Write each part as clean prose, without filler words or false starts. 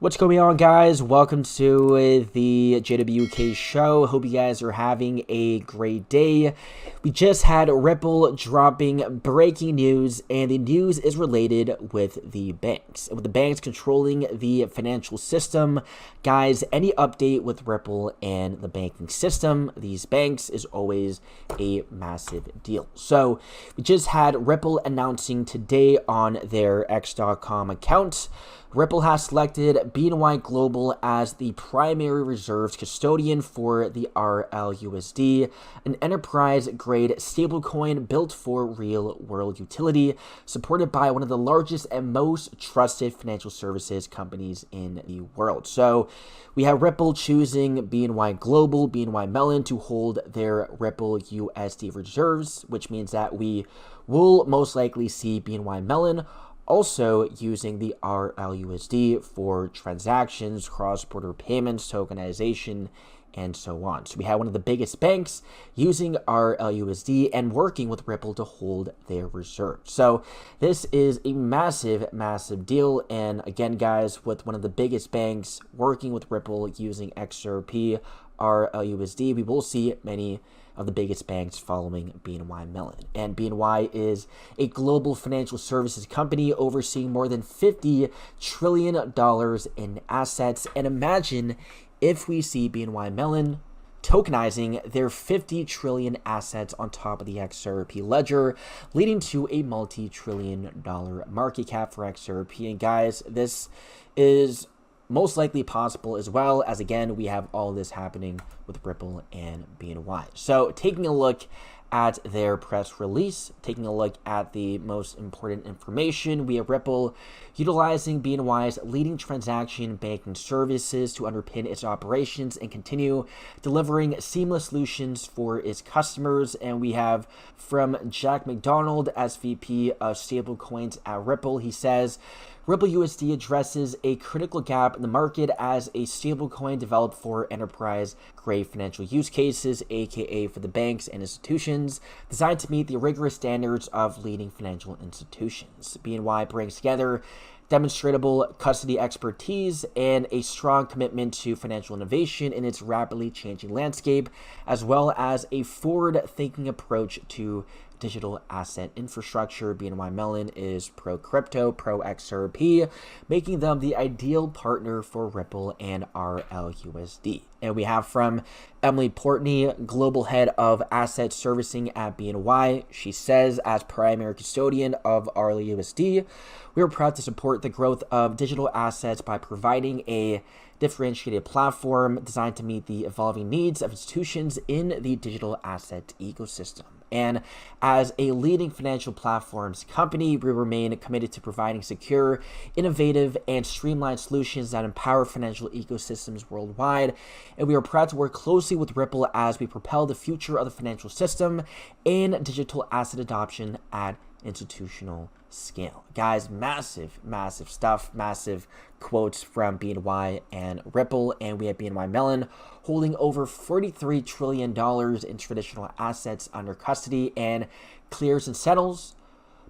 What's going on, guys? Welcome to the JWK show. Hope you guys are having a great day. We just had Ripple dropping breaking news, and the news is related with the banks. With the banks controlling the financial system, guys, any update with Ripple and the banking system, these banks, is always a massive deal. So we just had Ripple announcing today on their X.com account, Ripple has selected BNY Global as the primary reserves custodian for the RLUSD, an enterprise-grade stablecoin built for real-world utility, supported by one of the largest and most trusted financial services companies in the world. So we have Ripple choosing BNY Global, BNY Mellon to hold their Ripple USD reserves, which means that we will most likely see BNY Mellon also using the RLUSD for transactions, cross-border payments, tokenization, and so on. So we have one of the biggest banks using RLUSD and working with Ripple to hold their reserves. So this is a massive, massive deal. And again, guys, with one of the biggest banks working with Ripple using XRP, RLUSD, we will see many of the biggest banks following BNY Mellon. And BNY is a global financial services company overseeing more than $50 trillion in assets. And imagine if we see BNY Mellon tokenizing their 50 trillion assets on top of the XRP ledger, leading to a multi-trillion-dollar market cap for XRP. And guys, this is most likely possible as well, as again, we have all this happening with Ripple and BNY. So taking a look at their press release, taking a look at the most important information, we have Ripple utilizing BNY's leading transaction banking services to underpin its operations and continue delivering seamless solutions for its customers. And we have from Jack McDonald, SVP of stablecoins at Ripple, he says, Ripple USD addresses a critical gap in the market as a stablecoin developed for enterprise-grade financial use cases, aka for the banks and institutions, designed to meet the rigorous standards of leading financial institutions. BNY brings together demonstrable custody expertise and a strong commitment to financial innovation in its rapidly changing landscape, as well as a forward-thinking approach to digital asset infrastructure. BNY Mellon is pro-crypto, pro-XRP, making them the ideal partner for Ripple and RLUSD. And we have from Emily Portney, Global Head of Asset Servicing at BNY. She says, as primary custodian of RLUSD, we are proud to support the growth of digital assets by providing a differentiated platform designed to meet the evolving needs of institutions in the digital asset ecosystem. And as a leading financial platforms company, we remain committed to providing secure, innovative, and streamlined solutions that empower financial ecosystems worldwide. And we are proud to work closely with Ripple as we propel the future of the financial system and digital asset adoption at institutional scale. Guys, massive, massive stuff, massive quotes from BNY and Ripple. And we have BNY Mellon holding over $43 trillion in traditional assets under custody and clears and settles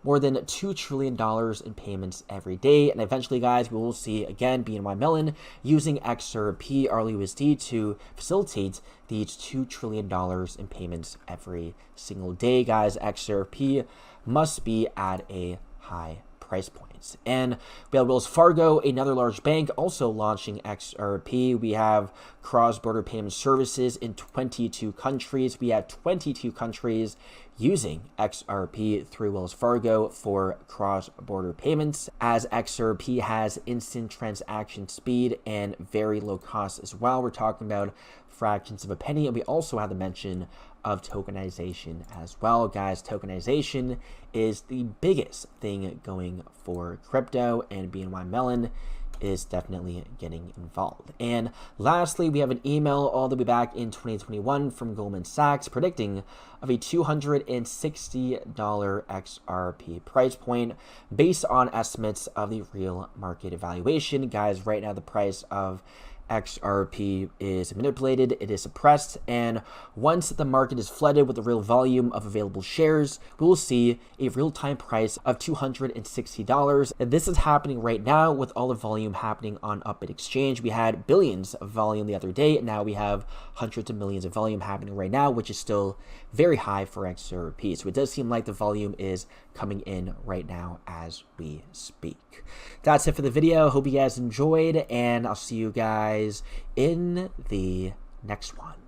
more than $2 trillion in payments every day. And eventually, guys, we will see, again, BNY Mellon using XRP, RLUSD, to facilitate these $2 trillion in payments every single day. Guys, XRP must be at a high price points. And we have Wells Fargo, another large bank, also launching XRP. We have cross-border payment services in 22 countries. We have 22 countries using XRP through Wells Fargo for cross-border payments, as XRP has instant transaction speed and very low cost as well. We're talking about fractions of a penny, and we also have the mention of tokenization as well. Guys, tokenization is the biggest thing going for crypto, and BNY Mellon is definitely getting involved. And lastly, we have an email all the way back in 2021 from Goldman Sachs predicting of a $260 XRP price point based on estimates of the real market evaluation. Guys, right now the price of XRP is manipulated, it is suppressed, and once the market is flooded with the real volume of available shares, we will see a real-time price of $260. And this is happening right now with all the volume happening on Upbit Exchange. We had billions of volume the other day, and now we have hundreds of millions of volume happening right now, which is still very high for XRP. So it does seem like the volume is coming in right now as we speak. That's it for the video. Hope you guys enjoyed, and I'll see you guys in the next one.